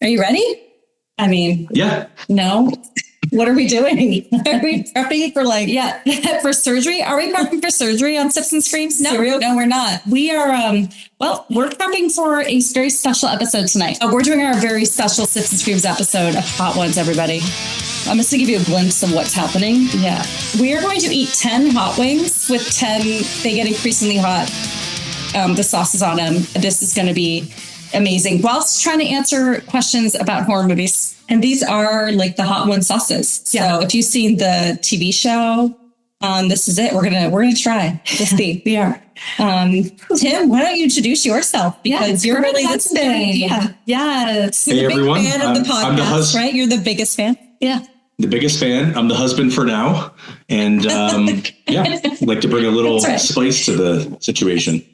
Are you ready? I mean, yeah. No. What are we doing? Are we prepping for for surgery? Are we prepping for surgery on Sips and Screams? No, we're not. We are, we're prepping for a very special episode tonight. We're doing our very special Sips and Screams episode of Hot Ones, everybody. I'm just going to give you a glimpse of what's happening. Yeah. We are going to eat 10 hot wings with 10, they get increasingly hot, the sauces on them. This is going to be amazing. Whilst trying to answer questions about horror movies. And these are like the Hot One sauces. So if you've seen the TV show, this is it. We're gonna try. Let's see. We are. Tim, why don't you introduce yourself? Because you're really the fan. Yeah. Yes. Hey, everyone. Big fan of the podcast, I'm the right? You're the biggest fan. Yeah. The biggest fan. I'm the husband for now. And I'd like to bring a little spice to the situation.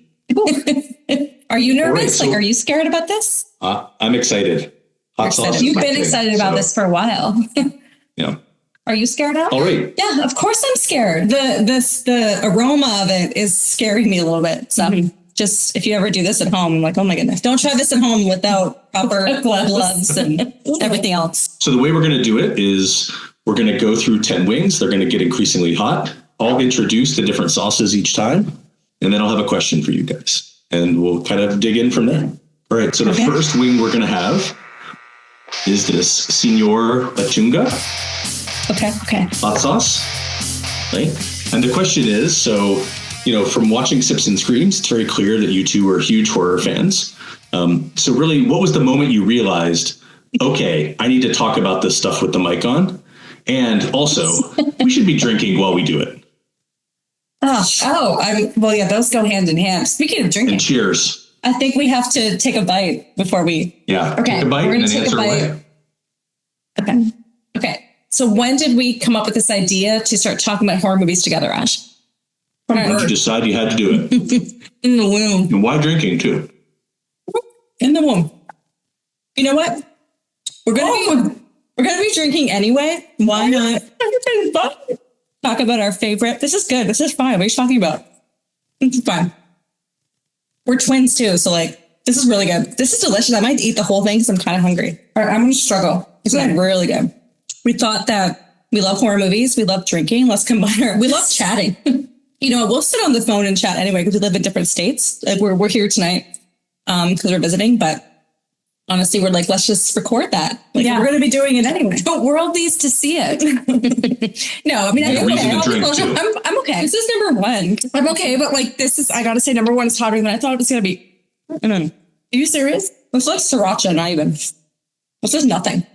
Are you nervous? Are you scared about this? I'm excited. Hot sauce. You've been excited about this for a while. Yeah. Are you scared out? All right. Yeah, of course I'm scared. The aroma of it is scaring me a little bit. So just if you ever do this at home, I'm like, oh my goodness, don't try this at home without proper gloves and everything else. So the way we're going to do it is we're going to go through 10 wings. They're going to get increasingly hot. I'll introduce the different sauces each time, and then I'll have a question for you guys, and we'll kind of dig in from there. All right. So the first wing we're going to have is this Senor Lechunga. Okay. Hot sauce. Right. And the question is, so, from watching Sips and Screams, it's very clear that you two are huge horror fans. So really, what was the moment you realized, okay, I need to talk about this stuff with the mic on? And also, we should be drinking while we do it. Those go hand in hand. Speaking of drinking. And cheers. I think we have to take a bite before we... Yeah. Okay. Take a bite and then answer away. Okay. So when did we come up with this idea to start talking about horror movies together, Ash? When did you decide you had to do it? In the womb. And why drinking too? In the womb. You know what? We're gonna be drinking anyway. Why not? Talk about our favorite. This is good. This is fine. What are you talking about? It's fine. We're twins too, so this is really good. This is delicious. I might eat the whole thing because I'm kind of hungry. All right, I'm going to struggle. It's really good. We thought that we love horror movies. We love drinking. Let's combine we love chatting. We'll sit on the phone and chat anyway because we live in different states. We're here tonight because we're visiting, but honestly, we're let's just record that. We're going to be doing it anyway. The world needs to see it. No, I mean, I'm okay. This is number one. I'm okay, but I got to say, number one is hotter than I thought it was going to be. Are you serious? It's like sriracha, not even. This is nothing.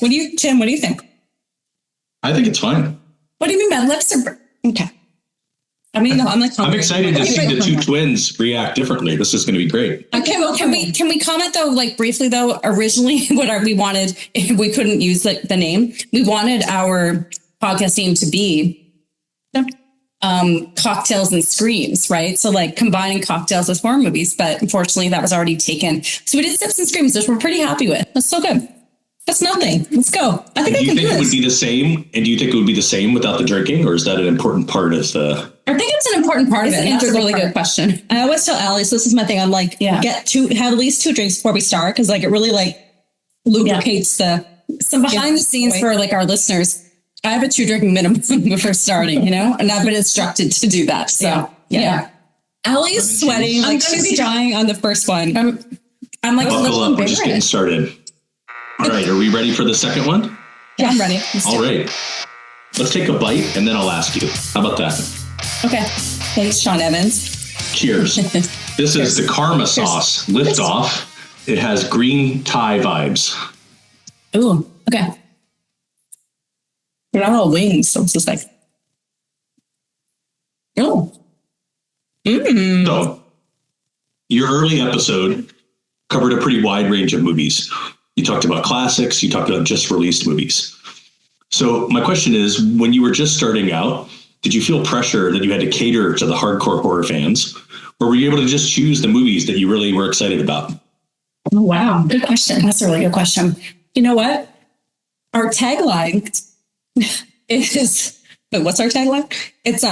Tim, what do you think? I think it's fine. What do you mean? My lips are... Okay. I mean, I'm excited to see the two twins react differently. This is going to be great. Okay, well, can we comment though, briefly though, originally what we wanted, if we couldn't use the name, we wanted our podcast name to be Cocktails and Screams, right? So combining cocktails with horror movies, but unfortunately that was already taken. So we did Sips and Screams, which we're pretty happy with. That's so good. That's nothing. Let's go. I think I can do this. Do you think it would be the same? And do you think it would be the same without the drinking? Or is that an important part of the... I think it's an important part of it. That's a really good question. I always tell Allie, so this is my thing. I'm have at least 2 drinks before we start. Because it really lubricates some behind the scenes for our listeners. I have a 2 drinking minimum before starting, and I've been instructed to do that. So yeah. Allie is sweating. I'm going to be dying on the first one. I'm buckle up. We're just getting started. All right. Are we ready for the second one? Yeah, I'm ready. All right. Let's take a bite and then I'll ask you. How about that? Okay. Thanks, Sean Evans. Cheers. This is the Karma sauce. Lift off. It has green Thai vibes. Ooh, okay. They're not all wings, so it's just oh. So, your early episode covered a pretty wide range of movies. You talked about classics. You talked about just released movies. So my question is, when you were just starting out, did you feel pressure that you had to cater to the hardcore horror fans? Or were you able to just choose the movies that you really were excited about? Oh, wow. Good question. That's a really good question. You know what? Our tagline is... What's our tagline? It's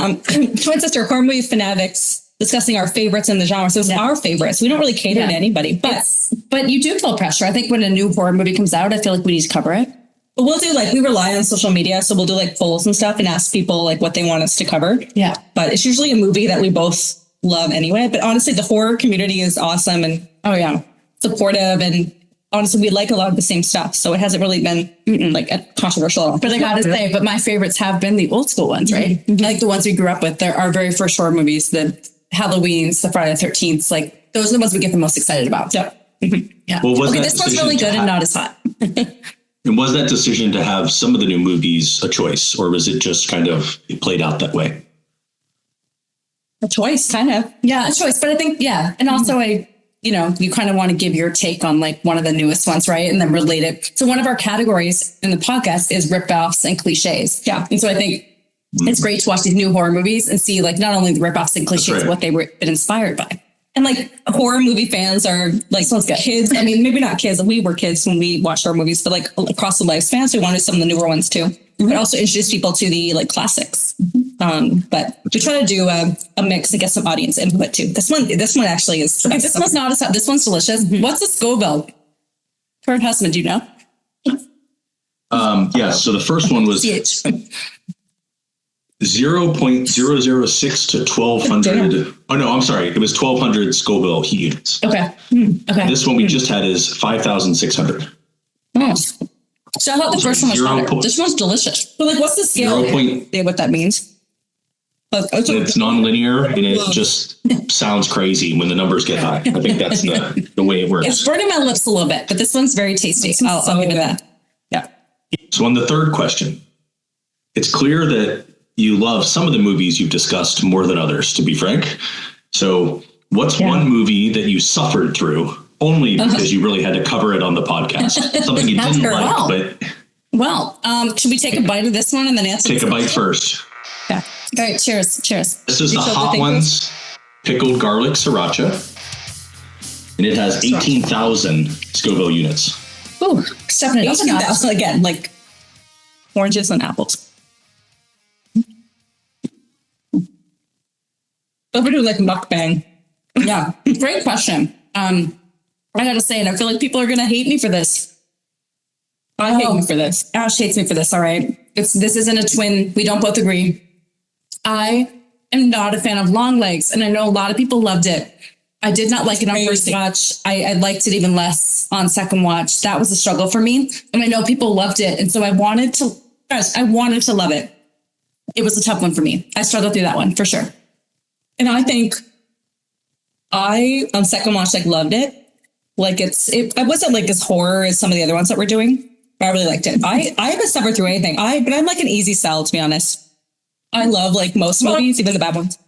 Twin Sister Horror Movie Fanatics discussing our favorites in the genre. So it's our favorites. We don't really cater to anybody. But you do feel pressure. I think when a new horror movie comes out, I feel like we need to cover it. But we'll do we rely on social media. So we'll do polls and stuff and ask people what they want us to cover. Yeah. But it's usually a movie that we both love anyway. But honestly, the horror community is awesome and supportive. And honestly, we like a lot of the same stuff. So it hasn't really been controversial at all. But I gotta say, my favorites have been the old school ones, right? Mm-hmm. Like the ones we grew up with. There are very first horror movies, the Halloweens, the Friday the 13th. Those are the ones we get the most excited about. Yeah. Yeah. Well, okay, this one's really good and not as hot. And was that decision to have some of the new movies a choice, or was it just kind of it played out that way? A choice, kind of. Yeah, a choice. But I think, and also you kind of want to give your take on one of the newest ones, right? And then relate it. So one of our categories in the podcast is rip-offs and cliches. Yeah. And so I think it's great to watch these new horror movies and see not only the rip-offs and cliches, what they were been inspired by. And horror movie fans are kids. I mean, maybe not kids. We were kids when we watched horror movies, but across the lifespan. So we wanted some of the newer ones too. But also introduce people to the classics. But we try to do a mix and get some audience input too. This one actually is. Okay, this one's not as hot. This one's delicious. Mm-hmm. What's the Scoville? Kurt Husband, do you know? So the first one was 0.006 to 1200. Oh no, I'm sorry. It was 1200 Scoville heat units. Okay. Okay. This one we just had is 5,600. Oh. So I thought the first one was hotter. This one's delicious. But what's the scale? What that means? It's nonlinear and it just sounds crazy when the numbers get high. I think that's the way it works. It's burning my lips a little bit, but this one's very tasty. I'll give it that. Yeah. So on the third question, it's clear that you love some of the movies you've discussed more than others, to be frank. So what's one movie that you suffered through only because you really had to cover it on the podcast? Something you didn't like, but... Well, should we take a bite of this one and then answer? Take a bite first. Yeah. All right, cheers. Cheers. This is the Hot Ones pickled garlic sriracha. And it has 18,000 Scoville units. Ooh, stepping it up a notch. Again, oranges and apples. Over to mukbang. Yeah, great question. I gotta say it. I feel like people are gonna hate me for this. I hate me for this. Ash hates me for this. All right, this isn't a twin. We don't both agree. I am not a fan of long legs, and I know a lot of people loved it. I did not like it on first watch. I liked it even less on second watch. That was a struggle for me, and I know people loved it, and so I wanted to love it. It was a tough one for me. I struggled through that one for sure. And I think I, on second watch, loved it. I wasn't as horror as some of the other ones that we're doing, but I really liked it. I haven't suffered through anything. But I'm an easy sell, to be honest. I love most movies, even the bad ones.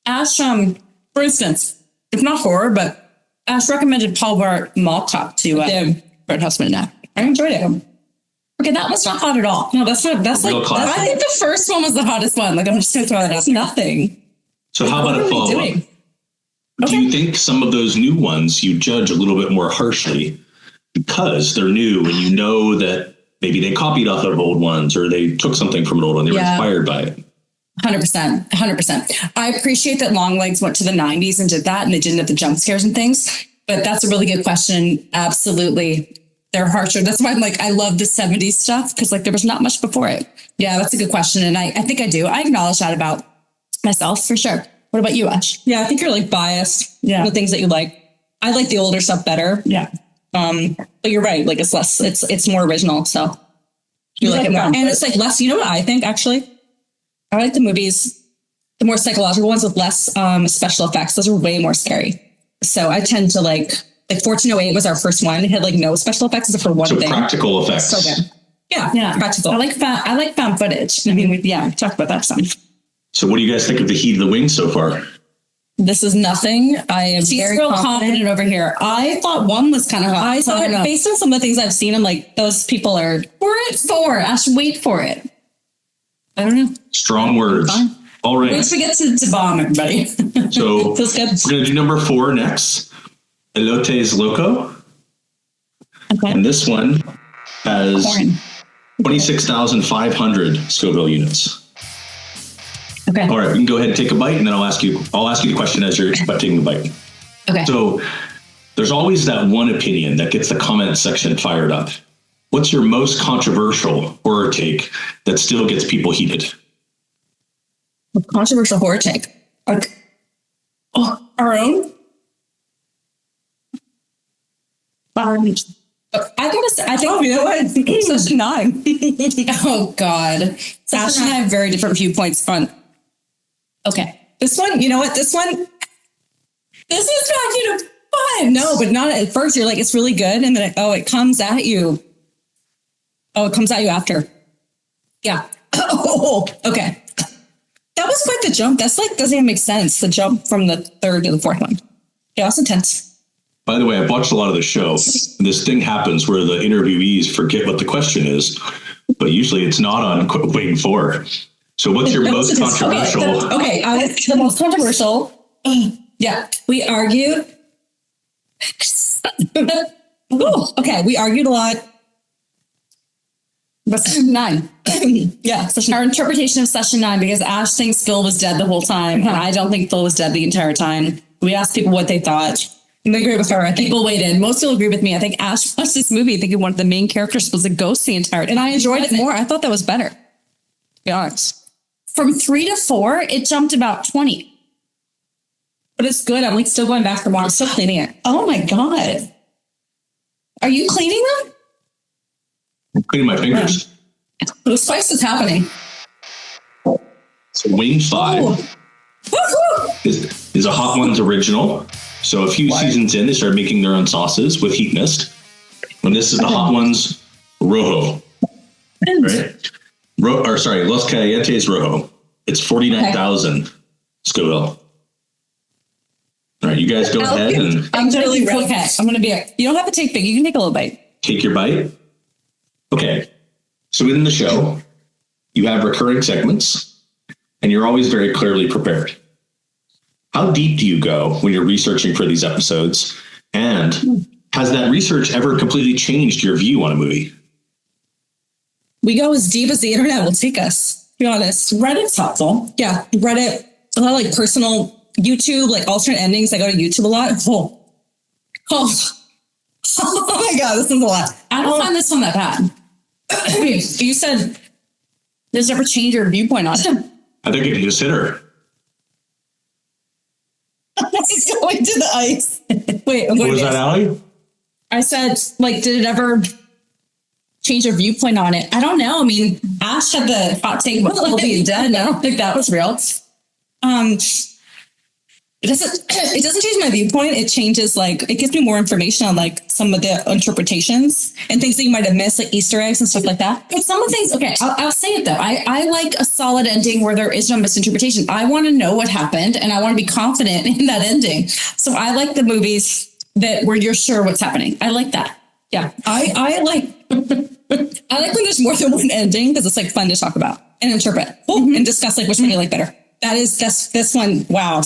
Ash, for instance, it's not horror, but Ash recommended Paul Blart Mall Cop to Kurt Husband and I enjoyed it. Okay, that was not hot at all. No, that's not. That's I think the first one was the hottest one. I'm just gonna throw that out. Nothing. So how about a follow-up? Do you think some of those new ones you judge a little bit more harshly because they're new and you know that maybe they copied off of old ones or they took something from an old one, they were inspired by it? 100%. I appreciate that long legs went to the 90s and did that and they didn't have the jump scares and things, but that's a really good question. Absolutely. They're harsher. That's why I'm I love the 70s stuff because there was not much before it. Yeah, that's a good question. And I think I do. I acknowledge that about myself for sure. What about you, Ash? Yeah, I think you're biased. Yeah. The things that you like. I like the older stuff better. Yeah. But you're right. It's less, it's more original. So you like it more. And it's less, you know what I think actually? I like the movies, the more psychological ones with less special effects. Those are way more scary. So I tend to 1408 was our first one. It had no special effects except for one thing. Practical effects. So good. Yeah. Practical. I like found footage. I mean, we talked about that some. So what do you guys think of the heat of the wing so far? This is nothing. I am very confident over here. I thought one was kind of hot. I thought based on some of the things I've seen, I'm those people are... Four. Ash, wait for it. I don't know. Strong words. All right. Let's forget to bomb everybody. So we're going to do number 4 next. Elotes Loco. Okay. And this one has 26,500 Scoville units. Okay. All right, we can go ahead and take a bite, and then I'll ask you the question as you're taking the bite. Okay. So there's always that one opinion that gets the comment section fired up. What's your most controversial horror take that still gets people heated? Controversial horror take. Our own? I gotta say, I think, you know what? Session 9. Oh, God. Ash and I have very different viewpoints on. Okay. This one, you know what? This is not, fun. No, but not at first. You're like, it's really good. And then, it comes at you. Oh, it comes at you after. Yeah. Oh, okay. That was quite the jump. That's like, doesn't even make sense. The jump from the third to the fourth one. Yeah, that's intense. By the way, I've watched a lot of the show. This thing happens where the interviewees forget what the question is, but usually it's not on waiting for. So what's your most controversial? The most controversial. Yeah, we argued. Okay, we argued a lot. But session 9. Yeah, Our interpretation of session 9, because Ash thinks Phil was dead the whole time, and I don't think Phil was dead the entire time. We asked people what they thought. And they agree with her. I think People weighed in. Most people agree with me. I think Ash watched this movie thinking one of the main characters was a ghost the entire time. and I enjoyed it more. I thought that was better. To be honest. From 3 to 4, it jumped about 20. But it's good. I'm like still going back for more. I'm still cleaning it. Oh my God. Are you cleaning them? I'm cleaning my fingers. The spice is happening. So Wing 5 is a Hot Ones original. So a few seasons in, they started making their own sauces with Heat Mist. And this is the Hot Ones Rojo. Right? Los Calientes Rojo. It's 49,000 Scoville. All right, you guys go ahead and I'm really ready. Okay. I'm going to be you don't have to take big. You can take a little bite. take your bite. Okay. So in the show, you have recurring segments, and you're always very clearly prepared. How deep do you go when you're researching for these episodes? And has that research ever completely changed your view on a movie? We go as deep as the internet will take us, to be honest. Reddit's helpful. Yeah, Reddit, a lot of like personal YouTube, like alternate endings. I go to YouTube a lot. Oh my God, this is a lot. I don't find this one that bad. You said Does it ever change your viewpoint on it? I think it just hit her. it's going to the ice. Wait, What was that, Allie? I said, like, did it ever change your viewpoint on it? I don't know. I mean, Ash had the hot take about Phil being dead, and I don't think that was real. It doesn't change my viewpoint. It changes, like, it gives me more information on like some of the interpretations and things that you might have missed, like Easter eggs and stuff like that. But some of the things, okay, I'll say it though. I like a solid ending where there is no misinterpretation. I want to know what happened and I want to be confident in that ending. So I like the movies that where you're sure what's happening. I like that. Yeah. I like when there's more than one ending because it's like fun to talk about and interpret and discuss like which one you like better. That's this one. Wow.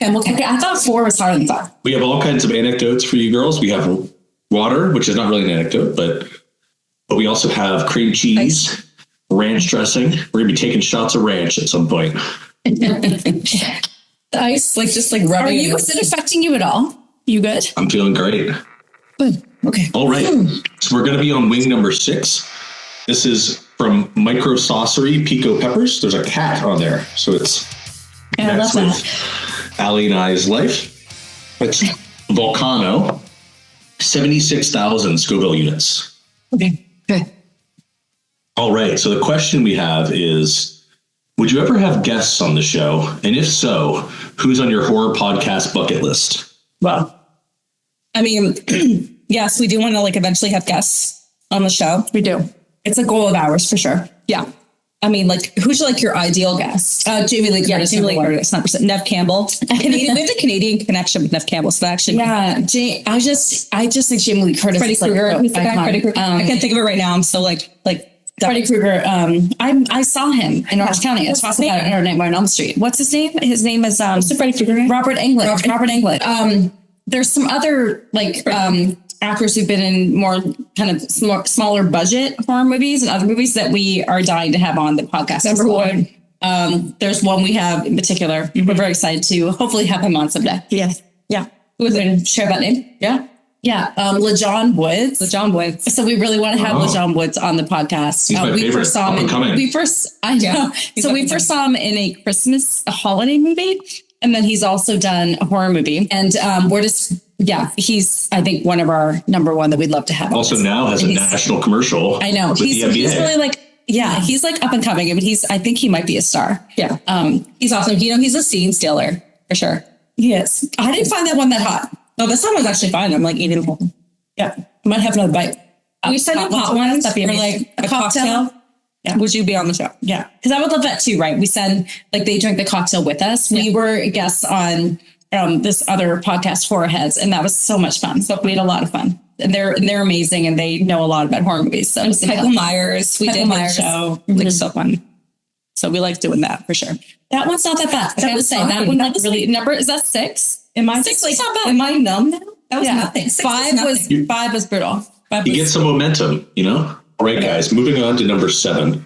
Okay, I thought 4 was harder than 5. We have all kinds of anecdotes for you girls. We have water, which is not really an anecdote, but we also have cream cheese, ranch dressing. We're going to be taking shots of ranch at some point. The ice, like just like rubbing. Is it affecting you at all? You good? I'm feeling great. Good. Okay. All right. So we're going to be on wing number 6. This is from Micro Saucery Pico Peppers. There's a cat on there. So it's Yeah, I love that. Allie and I's life. It's Volcano, 76,000 Scoville units. Okay. Good. All right. So the question we have is, would you ever have guests on the show? And if so, who's on your horror podcast bucket list? Well, I mean, yes, we do want to like eventually have guests on the show. We do. It's a goal of ours for sure. Yeah. I mean, like, who's like your ideal guest? Jamie Lee Curtis. Yeah, Jamie Lee Curtis, 100%. Nev Campbell. Canadian, we have the Canadian connection with Nev Campbell, so that actually. Yeah, I just think Jamie Lee Curtis. Freddy Krueger. Like, Who's the guy? Freddy Krueger. I can't think of it right now. I'm so like. Freddy Krueger. I saw him in Orange County. It's possible at Nightmare on Elm Street. What's his name? His name is Freddy Krueger. Robert Englund. Robert Englund. There's some other actors who've been in more kind of smaller budget horror movies and other movies that we are dying to have on the podcast. Number one, There's one we have in particular. We're very excited to hopefully have him on someday. Yeah. Yeah. Who is it? Share that name? Yeah. Yeah. LaJohn Woods. LaJohn Woods. So we really want to have LaJohn Woods on the podcast. He's my we favorite. first saw him I know. So we first saw him in a holiday movie. And then he's also done a horror movie. And he's, I think, one of our number one that we'd love to have. Also now has a national commercial. I know. With He's really like, he's like up and coming. I mean, I think he might be a star. Yeah. He's awesome. He's a scene stealer for sure. He is. I didn't find that one that hot. No, this one was actually fine. I'm like eating the whole. Yeah. I might have another bite. We send him hot ones. That'd be like a cocktail. Yeah. Would you be on the show? Yeah. Because I would love that too, right? We send, like, they drink the cocktail with us. Yeah. We were guests on this other podcast, Horror Heads, and that was so much fun. So we had a lot of fun. And they're amazing, and they know a lot about horror movies. So Michael Myers, we did Myers show. Like, so fun. So we like doing that for sure. That one's not that bad. I gotta say, that one really number is that 6? Am I 6? Like, not bad. Am I numb now? That was nothing. 5 was brutal. You get some momentum, All right, guys, moving on to number 7.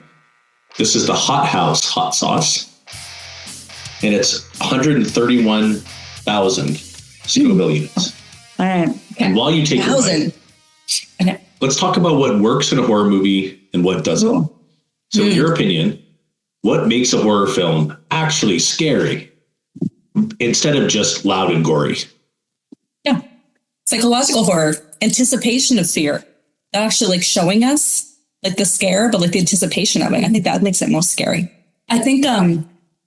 This is the Hot House hot sauce. And it's 131,000 Scoville units. All right. Okay. And while you take your bite, let's talk about what works in a horror movie and what doesn't. Cool. So in your opinion, what makes a horror film actually scary instead of just loud and gory? Yeah. Psychological horror, anticipation of fear. That actually like showing us like the scare, but like the anticipation of it. I think that makes it most scary. I think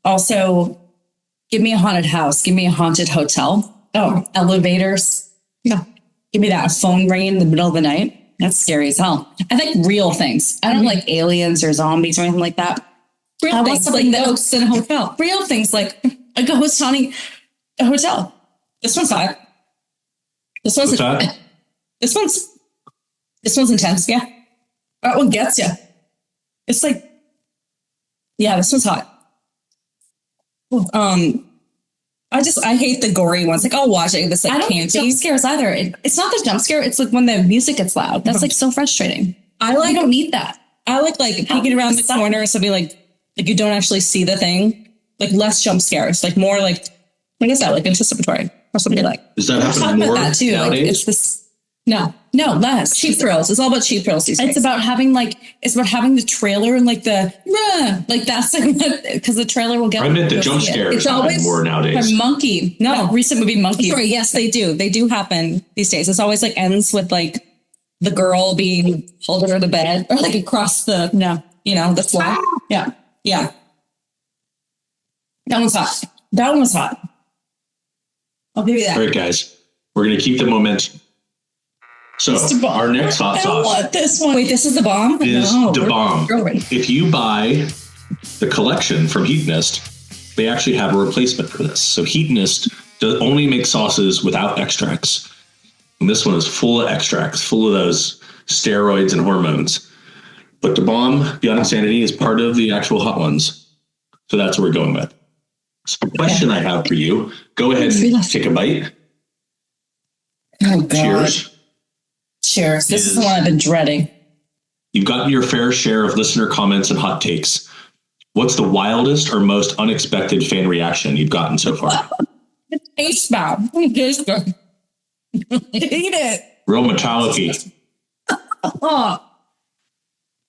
also give me a haunted house, give me a haunted hotel. Oh, elevators. Yeah. Give me that phone ringing in the middle of the night. That's scary as hell. I think real things. I don't like aliens or zombies or anything like that. Real things like ghosts in a hotel. Real things like a ghost haunting a hotel. This one's hot. This one's intense. Yeah. That one gets you. It's like, this one's hot. I hate the gory ones. Like, I'll watch it. This like I don't candy. Jump scares either. It's not the jump scare. It's like when the music gets loud. That's like so frustrating. I don't need that. I like peeking around the corner. So be like you don't actually see the thing. Like less jump scares. Like more like anticipatory or something like. Does that happen more nowadays? Like it's this. No, less cheap thrills. It's all about cheap thrills these days. It's about having the trailer and like the that's because the trailer will get. I meant the jump scares. It's always more nowadays. Monkey. No, recent movie Monkey. Sorry, yes, they do. They do happen these days. It's always like ends with like the girl being pulled under the bed or like across the the floor. Yeah. That one's hot. I'll give you that. All right, guys, we're gonna keep the momentum. So our next hot sauce. This one. Wait, this is the bomb? Is the bomb. If you buy the collection from Heatonist, they actually have a replacement for this. So Heatonist only makes sauces without extracts. And this one is full of extracts, full of those steroids and hormones. But the bomb, Beyond Insanity, is part of the actual hot ones. So that's what we're going with. So the question I have for you, go ahead and take a bite. Oh, God. Cheers. Cheers. This is the one I've been dreading. You've gotten your fair share of listener comments and hot takes. What's the wildest or most unexpected fan reaction you've gotten so far? Taste bomb. Eat it. Real metallic-y. Oh,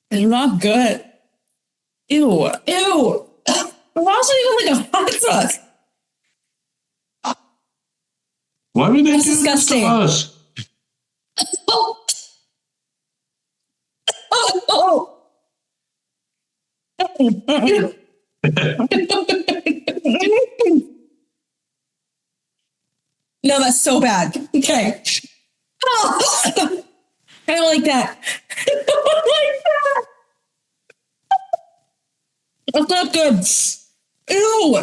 it's not good. Ew. It wasn't even like a hot sauce. Why would they do disgusting. this to us? No, that's so bad. Okay. I don't like that. I don't like that. That's not good. Ew.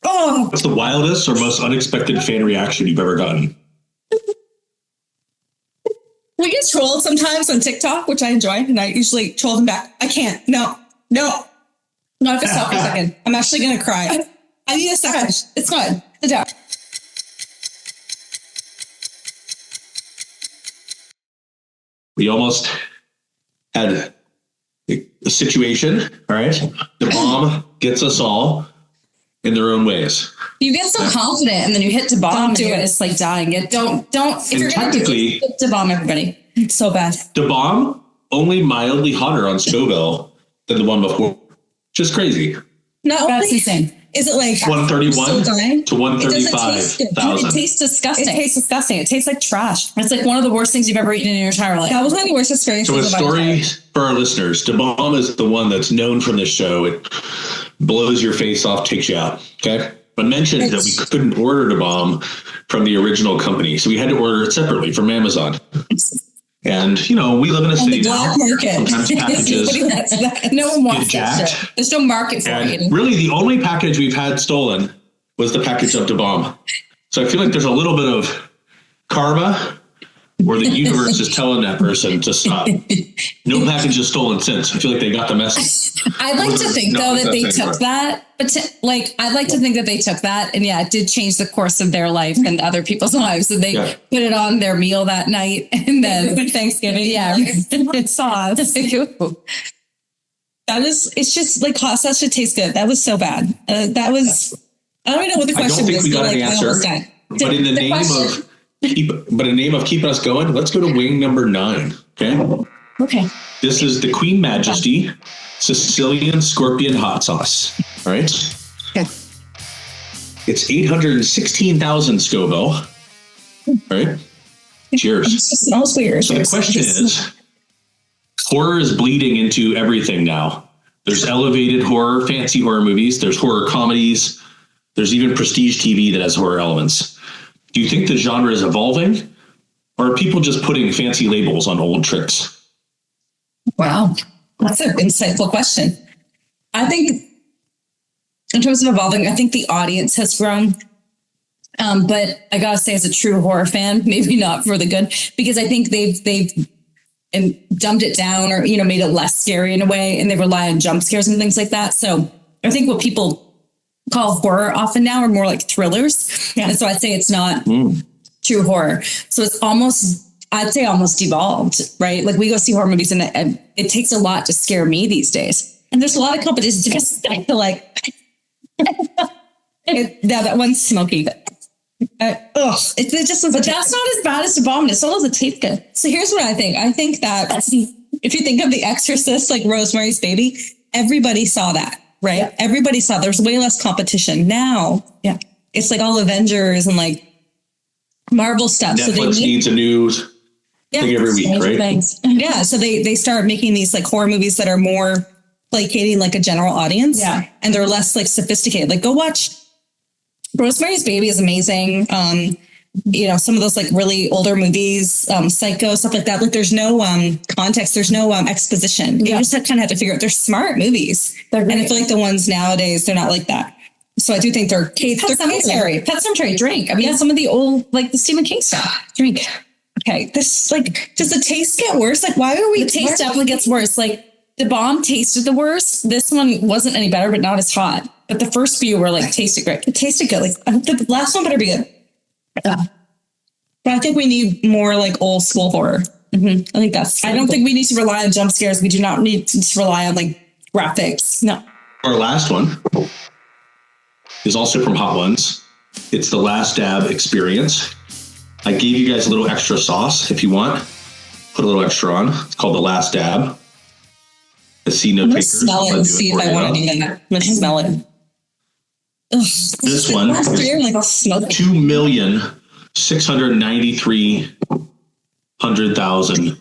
Oh. What's the wildest or most unexpected fan reaction you've ever gotten? We get trolled sometimes on TikTok, which I enjoy, and I usually troll them back. I can't. No. I have to stop for a second. I'm actually going to cry. I need a second. It's fine. Sit down. We almost had situation. All right. The bomb gets us all in their own ways. You get so confident and then you hit the bomb and you're just like dying. Don't, if And you're going to technically, hit the bomb, everybody. It's so bad. the bomb only mildly hotter on Scoville than the one before. Just crazy. Not That's only insane. is it like 131 to It 135,000. Tastes disgusting. It tastes disgusting. It tastes like trash. It's like one of the worst things you've ever eaten in your entire life. That was one of the worst experiences. So a of my story life. for our listeners. The bomb is the one that's known from this show. It blows your face off, takes you out. Okay. But mentioned that we couldn't order the bomb from the original company. So we had to order it separately from Amazon. And, we live in a city now. Black market. Sometimes packages No one wants get that jacked. shit. There's no market for it. And really, the only package we've had stolen was the package of the bomb. So I feel like there's a little bit of karma where the universe is telling that person to stop. No package is stolen since. I feel like they got the message. I'd like to think, though, that they took anymore. that. But I'd like to think that they took that. And yeah, it did change the course of their life and other people's lives. And they put it on their meal that night. And then Thanksgiving. Yeah. It's sauce. It's just like hot sauce should taste good. That was so bad. That was, I don't even know what the I don't question think was. we got an I answer. almost died. But in the name of keeping us going, let's go to wing number 9. Okay. Okay. This is the Queen Majesty Sicilian Scorpion Hot Sauce. All right. Okay. It's 816,000 Scoville. All right. Cheers. It smells weird. So the question is, horror is bleeding into everything now. There's elevated horror, fancy horror movies. There's horror comedies. There's even prestige TV that has horror elements. Do you think the genre is evolving, or are people just putting fancy labels on old tricks? Wow. That's an insightful question. I think in terms of evolving, I think the audience has grown. But I gotta say, as a true horror fan, maybe not for the good, because I think they've dumbed it down or, made it less scary in a way, and they rely on jump scares and things like that. So I think what people call horror often now are more like thrillers. Yeah. And so I'd say it's not true horror. So it's I'd say almost devolved, right? Like we go see horror movies and it takes a lot to scare me these days. And there's a lot of companies just I feel like, that one's smoky. It's just, but that's not as bad as the bomb. It still doesn't taste good. So here's what I think. I think that if you think of The Exorcist, like Rosemary's Baby, everybody saw that, right? Yeah. Everybody saw there's way less competition now. Yeah, it's like all Avengers and like Marvel stuff. Netflix so they needs a new thing every week, right? Things. Yeah, so they start making these like horror movies that are more placating like a general audience. Yeah, and they're less like sophisticated. Like go watch Rosemary's Baby is amazing. Some of those like really older movies, Psycho, stuff like that. Like there's no context, there's no exposition. You just kind of have to figure out. They're smart movies, and I feel like the ones nowadays they're not like that. So I do think they're Pet Sematary, Drink. I mean, some of the old like the Stephen King stuff. Drink. Okay, this like does the taste get worse? Like why are we? The taste definitely gets worse. Like the bomb tasted the worst. This one wasn't any better, but not as hot. But the first few were like tasted great. It tasted good. Like the last one better be good. But I think we need more like old school horror. Mm-hmm. I think that's. I don't think we need to rely on jump scares. We do not need to rely on like graphics. No. Our last one is also from Hot Ones. It's the Last Dab Experience. I gave you guys a little extra sauce if you want. Put a little extra on. It's called the Last Dab. The C note takers. Smell it and see if I want to do that. Let's smell it. Ugh. This one is like I'll smoke it. 2,693,000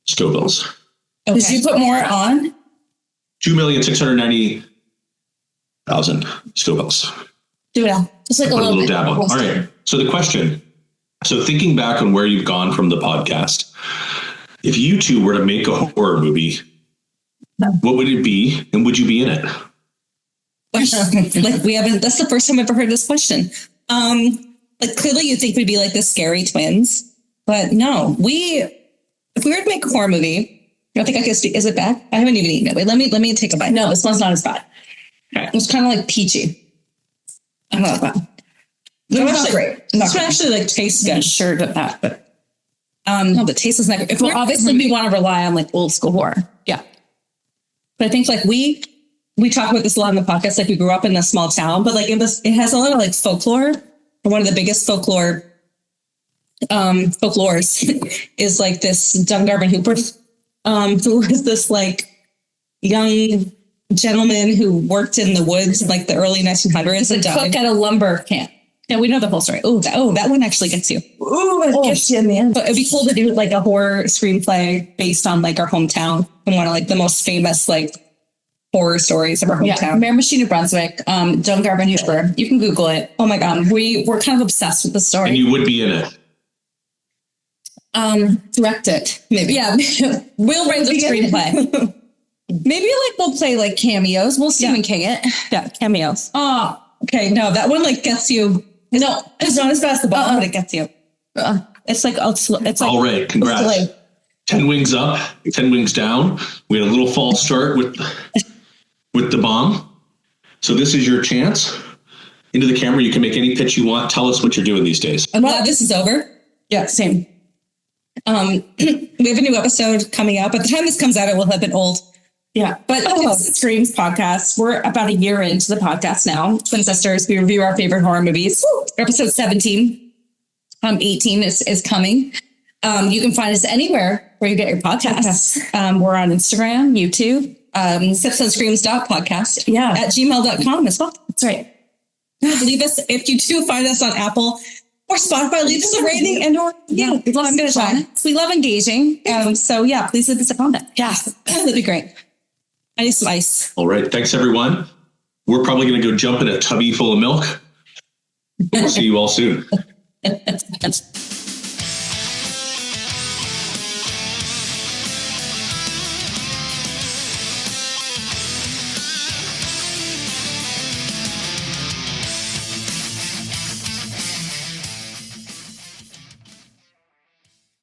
Scovilles. Okay. Did you put more on? 2,690,000 Scovilles. Do it all. Just like Put a little dab on. All right. So the question. So thinking back on where you've gone from the podcast, if you two were to make a horror movie, what would it be, and would you be in it? Like we haven't. That's the first time I've ever heard this question. Like clearly you think we'd be like the scary twins, but no. If we were to make a horror movie, I think I could speak. Is it bad? I haven't even eaten it. Wait, let me take a bite. No, this one's not as bad. Okay. It's kind of like peachy. I'm not bad. Not great. This one actually like tastes good. Sure about that, but no, the taste is not good. Obviously we want to rely on like old school horror. Yeah. But I think like we talk about this a lot in the podcast. Like we grew up in a small town, but like it has a lot of like folklore. One of the biggest folklores is like this Dungarvan Hooper, who was this like young gentleman who worked in the woods in like the early 1900s and Cook at a lumber camp. Yeah, we know the whole story. That one actually gets you. It gets you, man. But it'd be cool to do like a horror screenplay based on like our hometown and one of like the most famous like horror stories of our hometown. Yeah, Miramichi, New Brunswick, Dungarvan Hooper. You can Google it. Oh my God. We're kind of obsessed with the story. And you would be in it. Direct it. Maybe. Yeah. We'll write the screenplay. Maybe like we'll play like cameos. We'll Stephen King it. Yeah, cameos. Oh, okay. No, that one like gets you. no. It's not as fast as the ball, but it gets you. It's like it's like All right, congrats. Like, 10 wings up, 10 wings down. We had a little false start with the bomb. So this is your chance. Into the camera, you can make any pitch you want. Tell us what you're doing these days. I'm glad this is over. Yeah, same. We have a new episode coming out. By the time this comes out, it will have been old. Yeah. But it's Screams podcast. We're about a year into the podcast now. Twin Sisters. We review our favorite horror movies. Episode 17. 18 is coming. You can find us anywhere where you get your podcasts. We're on Instagram, YouTube, sipsandscreams.podcast Yeah. at gmail.com as well. That's right. Leave us, if you do find us on Apple or Spotify, leave us a rating and or We love comments. We love engaging. So yeah, please leave us a comment. Yeah, that'd be great. I need some ice. All right. Thanks, everyone. We're probably going to go jump in a tubby full of milk. We'll see you all soon.